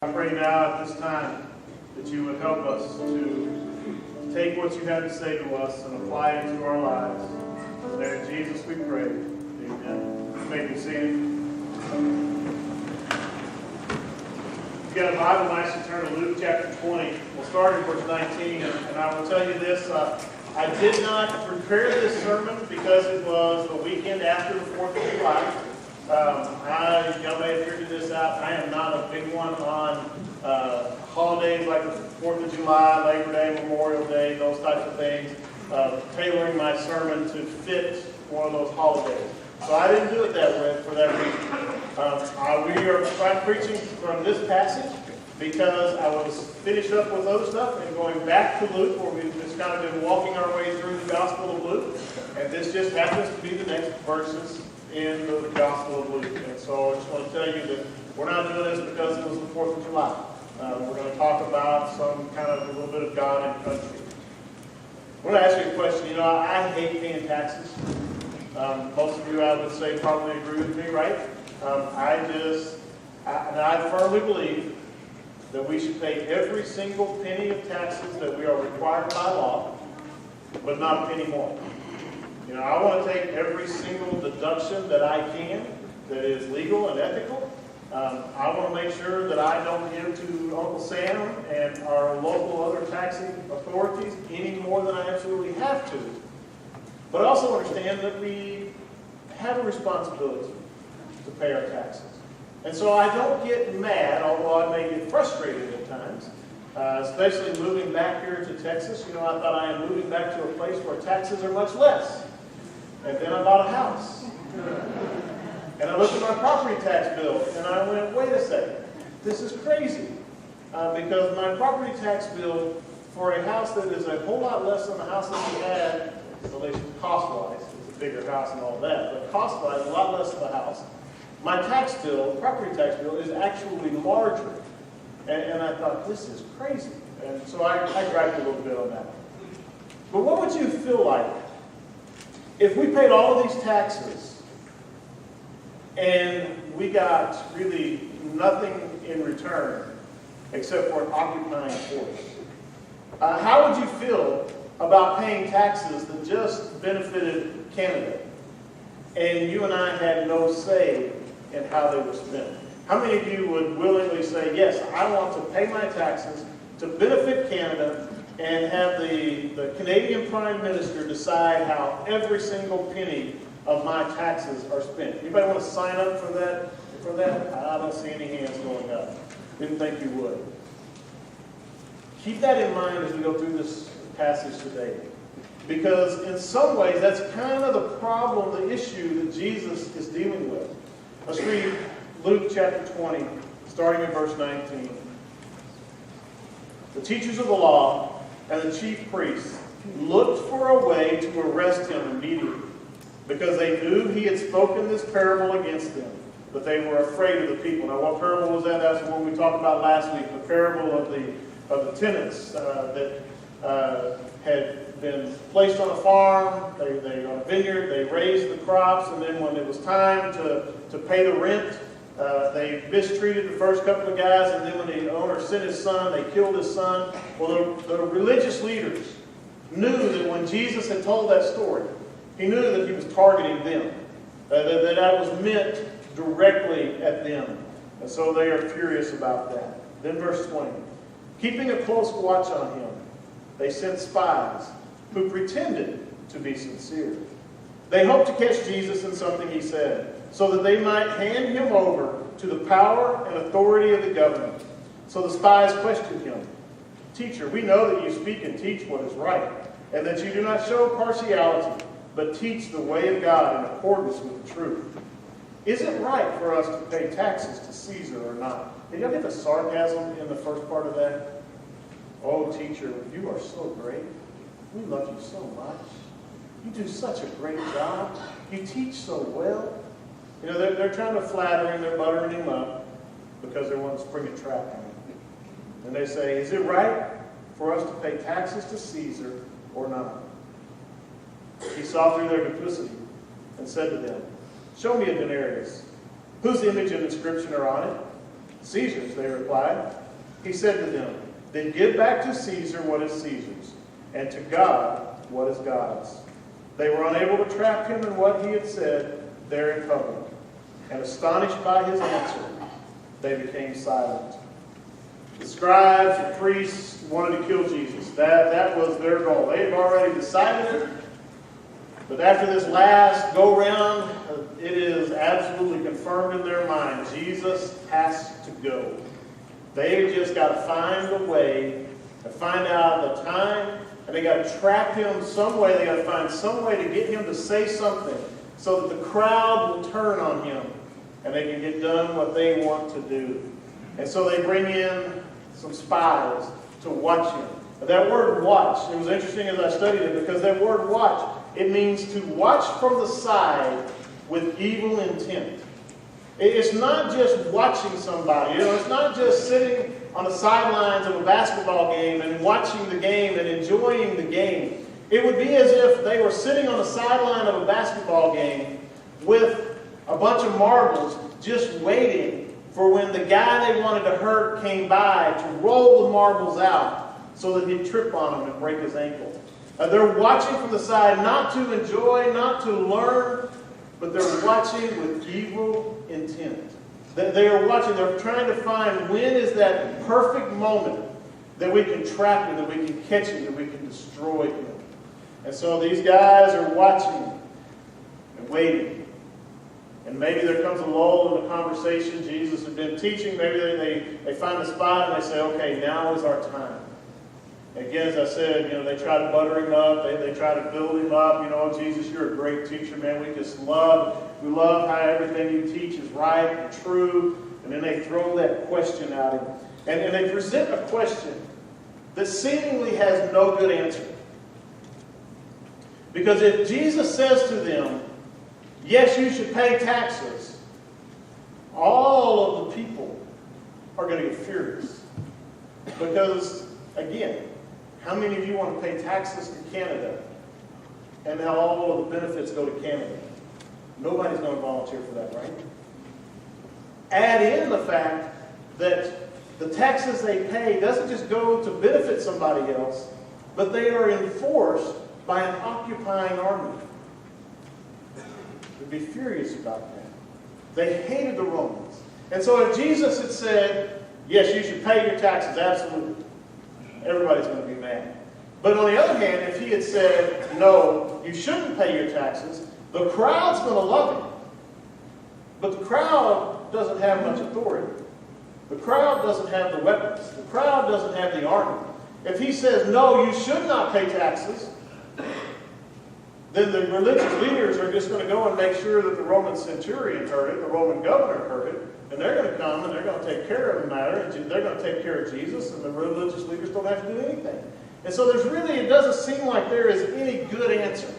I pray now at this time that you would help us to take what you have to say to us and apply it to our lives. In the name of Jesus we pray. Amen. You may be seated. If you got a Bible, nice to turn to Luke chapter 20. We'll start in verse 19. And I will tell you this, I did not prepare this sermon because it was the weekend after the 4th of July. Y'all may have figured this out. I am not a big one on holidays like the 4th of July, Labor Day, Memorial Day, those types of things, tailoring my sermon to fit one of those holidays. So I didn't do it that way for that reason. I'm preaching from this passage because I was finished up with other stuff and going back to Luke, where we've just kind of been walking our way through the Gospel of Luke. And this just happens to be the next verses in the Gospel of Luke. And so I just want to tell you that we're not doing this because it was the 4th of July. We're going to talk about some kind of a little bit of God and country. I want to ask you a question. I hate paying taxes. Most of you, I would say, probably agree with me, right? I firmly believe that we should pay every single penny of taxes that we are required by law, but not a penny more. I want to take every single deduction that I can that is legal and ethical. I want to make sure that I don't give to Uncle Sam and our local other taxing authorities any more than I absolutely have to. But I also understand that we have a responsibility to pay our taxes. And so I don't get mad, although I may get frustrated at times, especially moving back here to Texas. I thought I am moving back to a place where taxes are much less. And then I bought a house. And I looked at my property tax bill, and I went, wait a second, this is crazy. Because my property tax bill for a house that is a whole lot less than the house that we had, at least cost-wise, it's a bigger house and all that, but cost-wise, a lot less than the house. My tax bill, property tax bill, is actually larger. And I thought, this is crazy. And so I griped a little bit on that. But what would you feel like if we paid all of these taxes and we got really nothing in return except for an occupying force? How would you feel about paying taxes that just benefited Canada and you and I had no say in how they were spent? How many of you would willingly say, yes, I want to pay my taxes to benefit Canada and have the Canadian Prime Minister decide how every single penny of my taxes are spent? Anybody want to sign up for that? I don't see any hands going up. Didn't think you would. Keep that in mind as we go through this passage today. Because in some ways, that's kind of the problem, the issue that Jesus is dealing with. Let's read Luke chapter 20, starting in verse 19. The teachers of the law and the chief priests looked for a way to arrest him immediately, because they knew he had spoken this parable against them, but they were afraid of the people. Now, what parable was that? That's the one we talked about last week, the parable of the tenants that had been placed on a farm, they on a vineyard, they raised the crops, and then when it was time to pay the rent, they mistreated the first couple of guys, and then when the owner sent his son, they killed his son. Well, the religious leaders knew that when Jesus had told that story, he knew that he was targeting them, that was meant directly at them. And so they are furious about that. Then verse 20. Keeping a close watch on him, they sent spies who pretended to be sincere. They hoped to catch Jesus in something he said, so that they might hand him over to the power and authority of the government. So the spies questioned him. Teacher, we know that you speak and teach what is right, and that you do not show partiality, but teach the way of God in accordance with the truth. Is it right for us to pay taxes to Caesar or not? Did y'all get the sarcasm in the first part of that? Oh, teacher, you are so great. We love you so much. You do such a great job. You teach so well. They're trying to flatter him, they're buttering him up because they want to spring a trap on him. And they say, is it right for us to pay taxes to Caesar or not? He saw through their duplicity and said to them, show me a denarius. Whose image and inscription are on it? Caesar's, they replied. He said to them, then give back to Caesar what is Caesar's, and to God what is God's. They were unable to trap him in what he had said there in public. And astonished by his answer, they became silent. The scribes and priests wanted to kill Jesus. That was their goal. They had already decided it. But after this last go-round, it is absolutely confirmed in their mind. Jesus has to go. They've just got to find a way to find out the time, and they got to trap him some way. They got to find some way to get him to say something so that the crowd will turn on him and they can get done what they want to do. And so they bring in some spies to watch him. That word watch, it was interesting as I studied it, because that word watch, it means to watch from the side with evil intent. It's not just watching somebody. It's not just sitting on the sidelines of a basketball game and watching the game and enjoying the game. It would be as if they were sitting on the sideline of a basketball game with a bunch of marbles just waiting for when the guy they wanted to hurt came by to roll the marbles out so that he'd trip on them and break his ankle. They're watching from the side, not to enjoy, not to learn, but they're watching with evil intent. They are watching, they're trying to find when is that perfect moment that we can trap him, that we can catch him, that we can destroy him. And so these guys are watching and waiting. And maybe there comes a lull in the conversation. Jesus has been teaching. Maybe they find a spot and they say, okay, now is our time. Again, as I said, they try to butter him up. They try to build him up. Jesus, you're a great teacher, man. We love how everything you teach is right and true. And then they throw that question at him. And they present a question that seemingly has no good answer. Because if Jesus says to them, yes, you should pay taxes, all of the people are going to get furious. Because, again, how many of you want to pay taxes to Canada and now all of the benefits go to Canada? Nobody's going to volunteer for that, right? Add in the fact that the taxes they pay doesn't just go to benefit somebody else, but they are enforced by an occupying army. They'd be furious about that. They hated the Romans. And so if Jesus had said, yes, you should pay your taxes, absolutely, everybody's going to be mad. But on the other hand, if he had said, no, you shouldn't pay your taxes, the crowd's going to love him. But the crowd doesn't have much authority. The crowd doesn't have the weapons. The crowd doesn't have the army. If he says, no, you should not pay taxes, then the religious leaders are just going to go and make sure that the Roman centurion heard it, the Roman governor heard it, and they're going to come and they're going to take care of the matter, and they're going to take care of Jesus, and the religious leaders don't have to do anything. And so it doesn't seem like there is any good answer.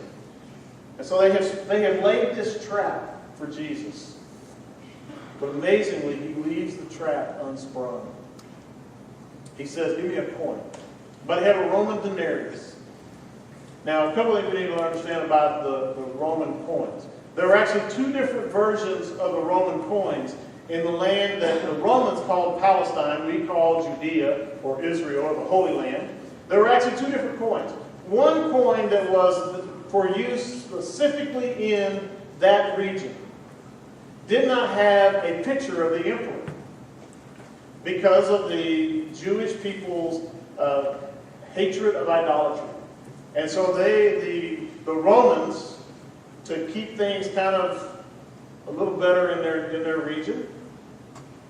And so they have laid this trap for Jesus. But amazingly, he leaves the trap unsprung. He says, give me a coin. But have a Roman denarius. Now, a couple of things we need to understand about the Roman coins. There are actually two different versions of the Roman coins in the land that the Romans called Palestine, we call Judea or Israel or the Holy Land. There were actually two different coins. One coin that was for use specifically in that region did not have a picture of the emperor because of the Jewish people's hatred of idolatry. And so the Romans, to keep things kind of a little better in their region,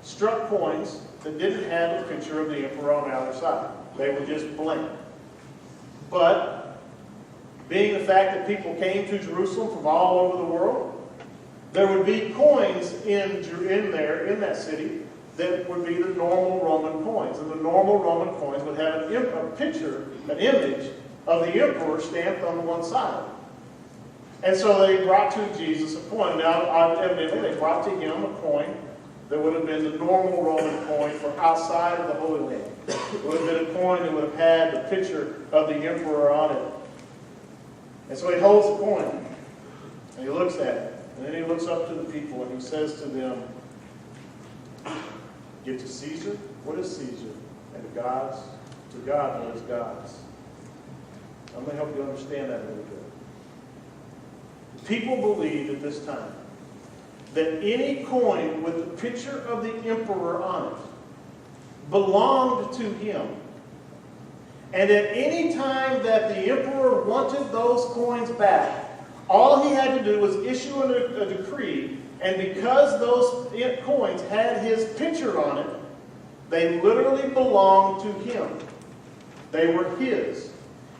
struck coins that didn't have a picture of the emperor on the outer side. They were just blank. But being the fact that people came to Jerusalem from all over the world, there would be coins in that city that would be the normal Roman coins. And the normal Roman coins would have a picture, an image of the emperor stamped on one side. And so they brought to Jesus a coin. Now, evidently, they brought to him a coin that would have been the normal Roman coin for outside of the Holy Land. It would have been a coin that would have had the picture of the emperor on it. And so he holds the coin, and he looks at it. And then he looks up to the people, and he says to them, Give to Caesar what is Caesar, and to God what is God's. I'm going to help you understand that a little bit. People believed at this time that any coin with the picture of the emperor on it belonged to him. And at any time that the emperor wanted those coins back, all he had to do was issue a decree, and because those coins had his picture on it, they literally belonged to him. They were his.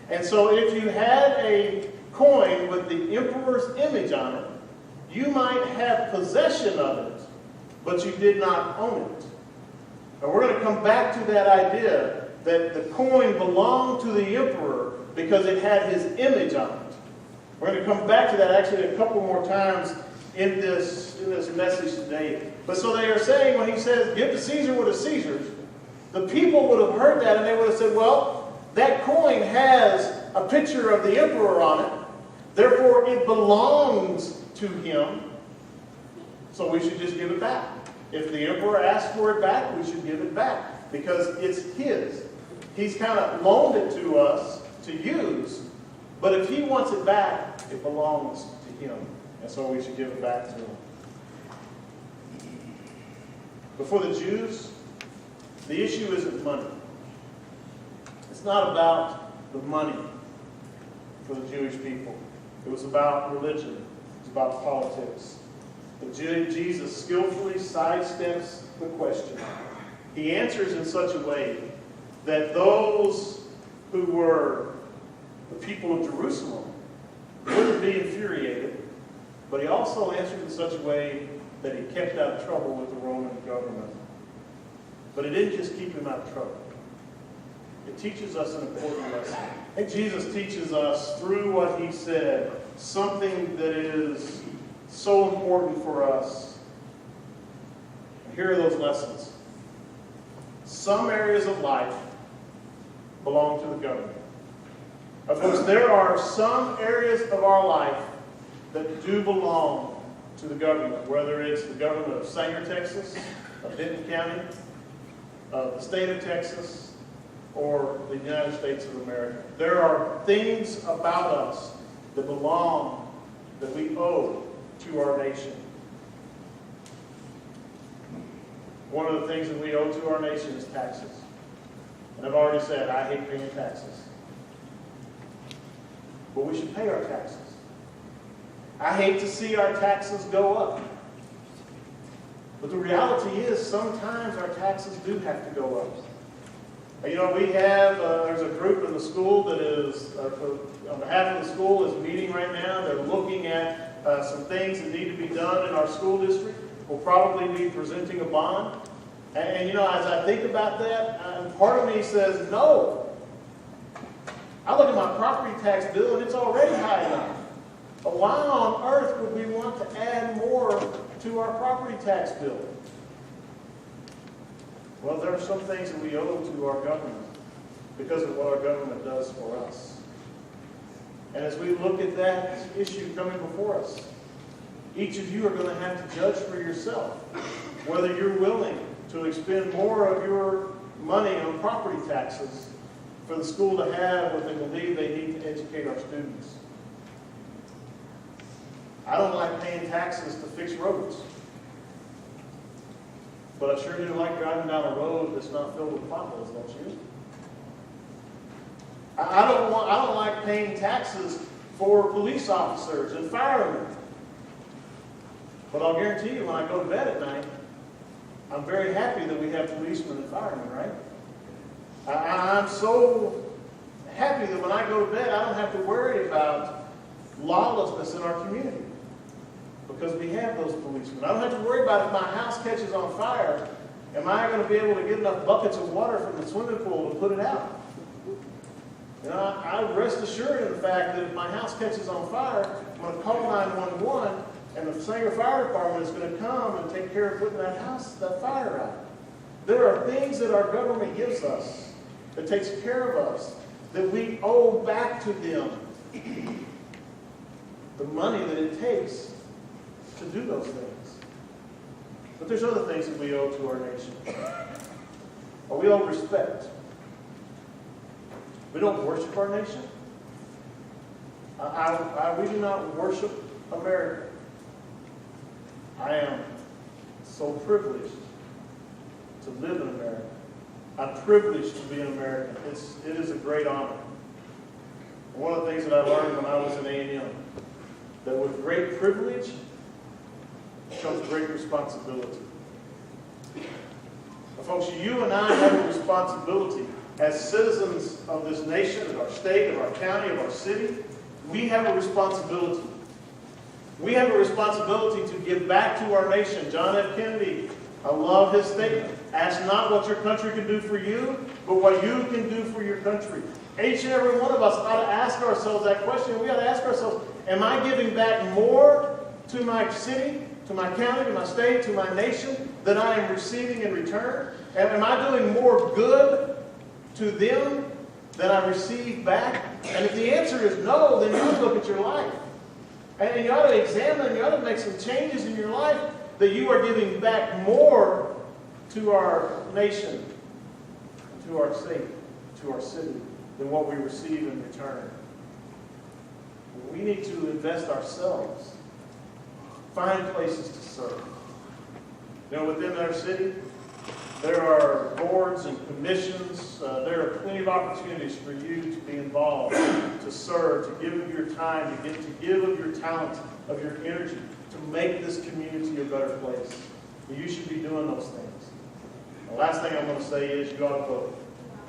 And so if you had a coin with the emperor's image on it, you might have possession of it, but you did not own it. And we're going to come back to that idea that the coin belonged to the emperor because it had his image on it. We're going to come back to that actually a couple more times in this message today. But so they are saying when he says, give to Caesar what is Caesar's, the people would have heard that and they would have said, well, that coin has a picture of the emperor on it, therefore it belongs to him, so we should just give it back. If the emperor asks for it back, we should give it back because it's his. He's kind of loaned it to us to use, but if he wants it back, it belongs to him, and so we should give it back to him. But for the Jews, the issue isn't money. It's not about the money for the Jewish people. It was about religion. It's about politics. But Jesus skillfully sidesteps the question. He answers in such a way that those who were the people of Jerusalem wouldn't be infuriated, but he also answered in such a way that he kept out of trouble with the Roman government. But it didn't just keep him out of trouble. It teaches us an important lesson. I think Jesus teaches us through what he said something that is so important for us. And here are those lessons. Some areas of life belong to the government. Of course, there are some areas of our life that do belong to the government, whether it's the government of Sanger, Texas, of Denton County, of the state of Texas, or the United States of America. There are things about us that belong, that we owe to our nation. One of the things that we owe to our nation is taxes. And I've already said, I hate paying taxes. But we should pay our taxes. I hate to see our taxes go up. But the reality is, sometimes our taxes do have to go up. You know, we have, there's a group in the school that is, on behalf of the school, is meeting right now. They're looking at some things that need to be done in our school district. We'll probably be presenting a bond. And you know, as I think about that, part of me says, no. I look at my property tax bill and it's already high enough. But why on earth would we want to add more to our property tax bill? Well, there are some things that we owe to our government because of what our government does for us. And as we look at that issue coming before us, each of you are going to have to judge for yourself whether you're willing to expend more of your money on property taxes for the school to have what they believe they need to educate our students. I don't like paying taxes to fix roads. But I sure do like driving down a road that's not filled with potholes, don't you? I don't like paying taxes for police officers and firemen. But I'll guarantee you, when I go to bed at night, I'm very happy that we have policemen and firemen, right? I'm so happy that when I go to bed, I don't have to worry about lawlessness in our community. Because we have those policemen. I don't have to worry about if my house catches on fire, am I going to be able to get enough buckets of water from the swimming pool to put it out? You know, I rest assured in the fact that if my house catches on fire, I'm going to call 911, and the Sanger Fire Department is going to come and take care of putting that fire out. There are things that our government gives us that takes care of us that we owe back to them. The money that it takes to do those things. But there's other things that we owe to our nation. We owe respect. We don't worship our nation. We do not worship America. I am so privileged to live in America. I'm privileged to be an American. It is a great honor. And one of the things that I learned when I was in A&M, that with great privilege comes great responsibility. But folks, you and I have a responsibility as citizens of this nation, of our state, of our county, of our city. We have a responsibility. We have a responsibility to give back to our nation. John F. Kennedy, I love his statement. Ask not what your country can do for you, but what you can do for your country. Each and every one of us ought to ask ourselves that question. We ought to ask ourselves, am I giving back more to my city, to my county, to my state, to my nation than I am receiving in return? And am I doing more good to them than I receive back? And if the answer is no, then you ought to look at your life. And you ought to examine, you ought to make some changes in your life that you are giving back more to our nation, to our state, to our city, than what we receive in return. We need to invest ourselves. Find places to serve. You know, within our city, there are boards and commissions. There are plenty of opportunities for you to be involved, to serve, to give of your time, to give of your talent, of your energy, to make this community a better place. You should be doing those things. The last thing I'm going to say is you ought to vote.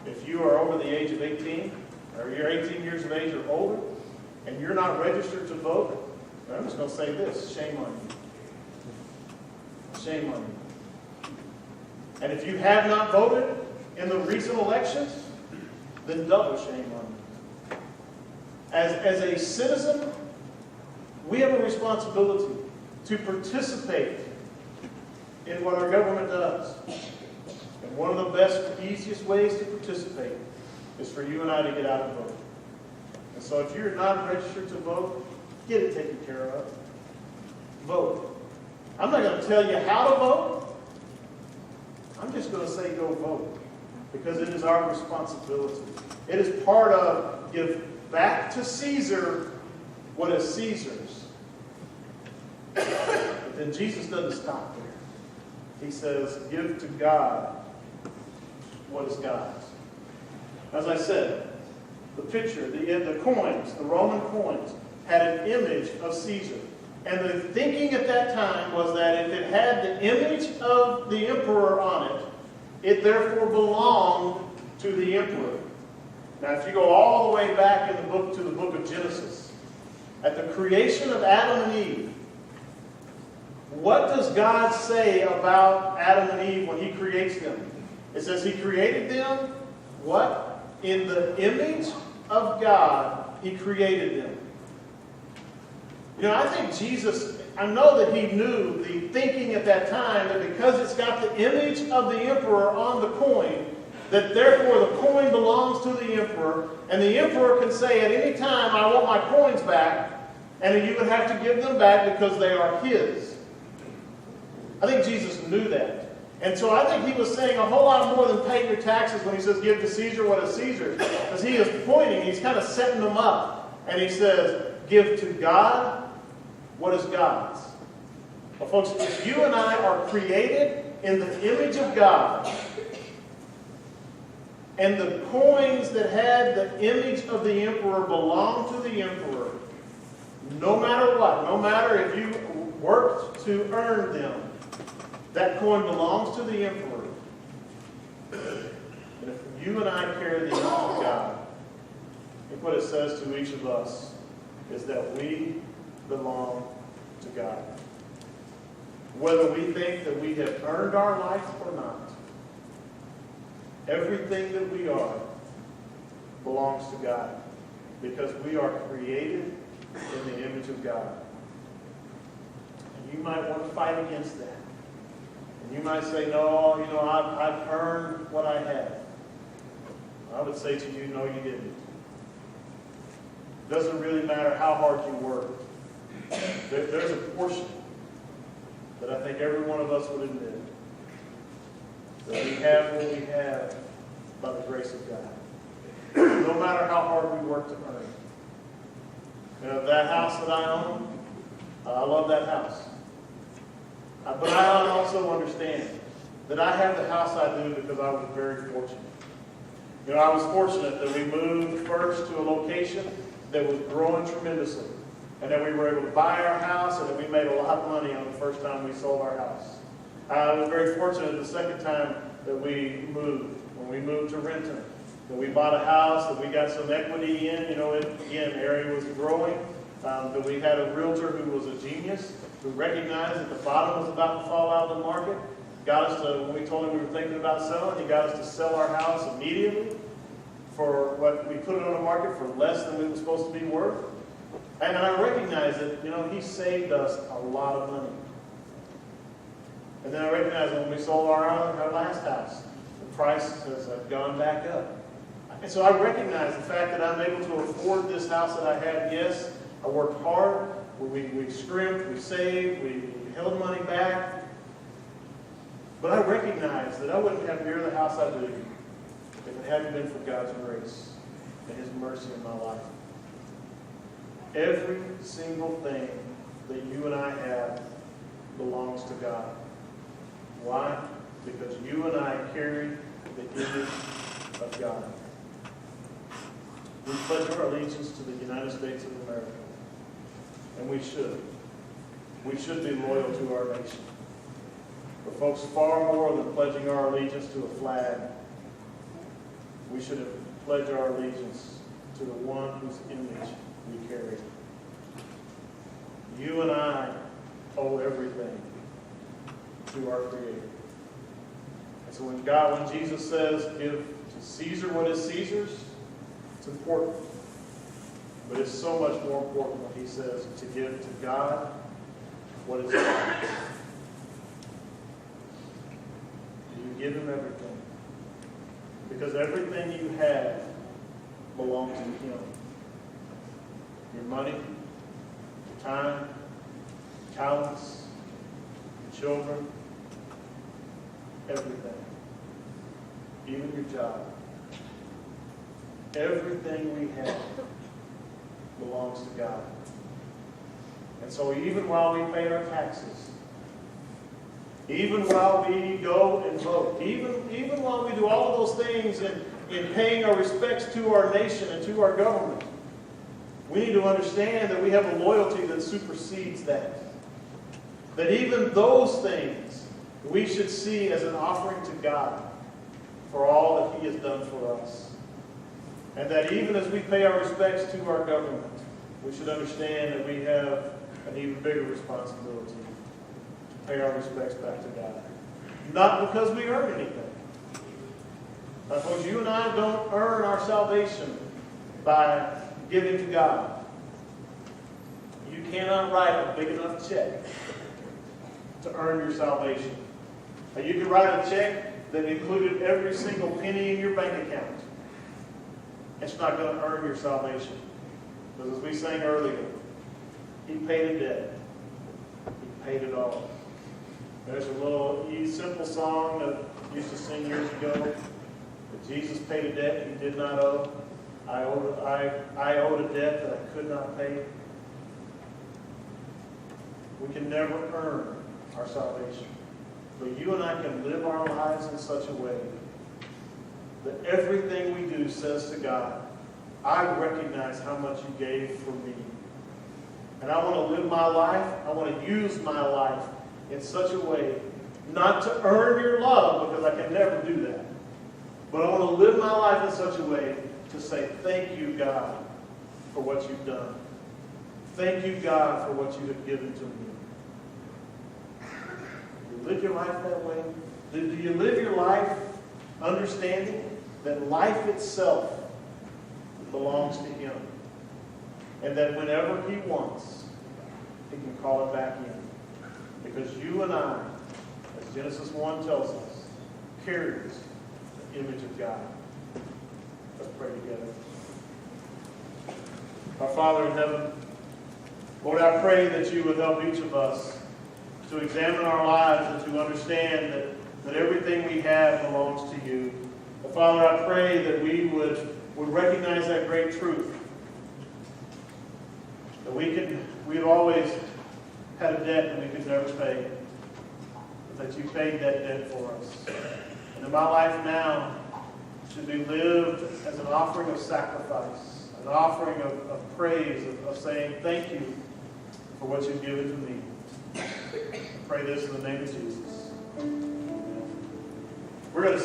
If you are over the age of 18, or you're 18 years of age or older, and you're not registered to vote, I'm just going to say this, shame on you. Shame on you. And if you have not voted in the recent elections, then double shame on you. As a citizen, we have a responsibility to participate in what our government does. And one of the best, easiest ways to participate is for you and I to get out and vote. And so if you're not registered to vote, get it taken care of. Vote. I'm not going to tell you how to vote. I'm just going to say go vote, because it is our responsibility. It is part of give back to Caesar what is Caesar's. But then Jesus doesn't stop there. He says, give to God what is God's. As I said, the picture, the coins, the Roman coins, had an image of Caesar. And the thinking at that time was that if it had the image of the emperor on it, it therefore belonged to the emperor. Now, if you go all the way back in the book to the book of Genesis, at the creation of Adam and Eve, what does God say about Adam and Eve when He creates them? It says He created them, what? In the image of God, He created them. You know, I think Jesus, I know that He knew the thinking at that time that because it's got the image of the emperor on the coin, that therefore the coin belongs to the emperor, and the emperor can say at any time, I want my coins back, and you would have to give them back because they are his. I think Jesus knew that. And so I think He was saying a whole lot more than pay your taxes when He says give to Caesar what is Caesar's. Because He is pointing, He's kind of setting them up. And He says, give to God what is God's. Well, folks, if you and I are created in the image of God, and the coins that had the image of the emperor belong to the emperor, no matter what, no matter if you worked to earn them, that coin belongs to the emperor. And if you and I carry the image of God, I think what it says to each of us is that we belong to God. Whether we think that we have earned our life or not, everything that we are belongs to God, because we are created in the image of God. And you might want to fight against that. And you might say, no, I've earned what I have. I would say to you, no, you didn't. It doesn't really matter how hard you work. There's a portion that that I think every one of us would admit that we have what we have by the grace of God. No matter how hard we work to earn it. You know, that house that I own, I love that house. But I also understand that I have the house I do because I was very fortunate. You know, I was fortunate that we moved first to a location that was growing tremendously. And that we were able to buy our house, and that we made a lot of money on the first time we sold our house. I was very fortunate the second time that we moved, when we moved to Renton, that we bought a house, that we got some equity in. You know, again, the area was growing. That we had a realtor who was a genius, who recognized that the bottom was about to fall out of the market. Got us to, when we told him we were thinking about selling, he got us to sell our house immediately for what we put it on the market for less than we were supposed to be worth. And I recognize that, you know, he saved us a lot of money. And then I recognize when we sold our last house, the price has gone back up. And so I recognize the fact that I'm able to afford this house that I have. Yes, I worked hard. We scrimped, we saved, we held money back. But I recognize that I wouldn't have near the house I do if it hadn't been for God's grace and His mercy in my life. Every single thing that you and I have belongs to God. Why? Because you and I carry the image of God. We pledge our allegiance to the United States of America. And we should. We should be loyal to our nation. But folks, far more than pledging our allegiance to a flag, we should pledge our allegiance to the one whose image we carry. You and I owe everything to our Creator. And so when Jesus says, give to Caesar what is Caesar's, it's important. But it's so much more important when He says to give to God what is God's. Do you give Him everything? Because everything you have belongs to Him. Your money, your time, your talents, your children, everything. Even your job. Everything we have belongs to God. And so even while we pay our taxes, even while we go and vote, even while we do all of those things in paying our respects to our nation and to our government, we need to understand that we have a loyalty that supersedes that. That even those things we should see as an offering to God for all that He has done for us. And that even as we pay our respects to our government, we should understand that we have an even bigger responsibility to pay our respects back to God. Not because we earn anything. Folks, you and I don't earn our salvation by giving to God. You cannot write a big enough check to earn your salvation. Now, you can write a check that included every single penny in your bank account. It's not going to earn your salvation. Because as we sang earlier, He paid a debt. He paid it all. There's a little simple song that I used to sing years ago. That Jesus paid a debt He did not owe. I owed a debt that I could not pay. We can never earn our salvation. But you and I can live our lives in such a way that everything we do says to God, I recognize how much you gave for me. And I want to live my life, I want to use my life in such a way, not to earn your love, because I can never do that. But I want to live my life in such a way to say, thank you, God, for what you've done. Thank you, God, for what you have given to me. Do you live your life that way? Do you live your life understanding that life itself belongs to Him? And that whenever He wants, He can call it back in. Because you and I, as Genesis 1 tells us, carries the image of God. Let's pray together. Our Father in heaven, Lord, I pray that you would help each of us to examine our lives and to understand that everything we have belongs to you. But Father, I pray that we would recognize that great truth. That we've always had a debt that we could never pay. But that you paid that debt for us. And in my life now should be lived as an offering of sacrifice, an offering of praise, of saying thank you for what you've given to me. I pray this in the name of Jesus. Amen. We're going to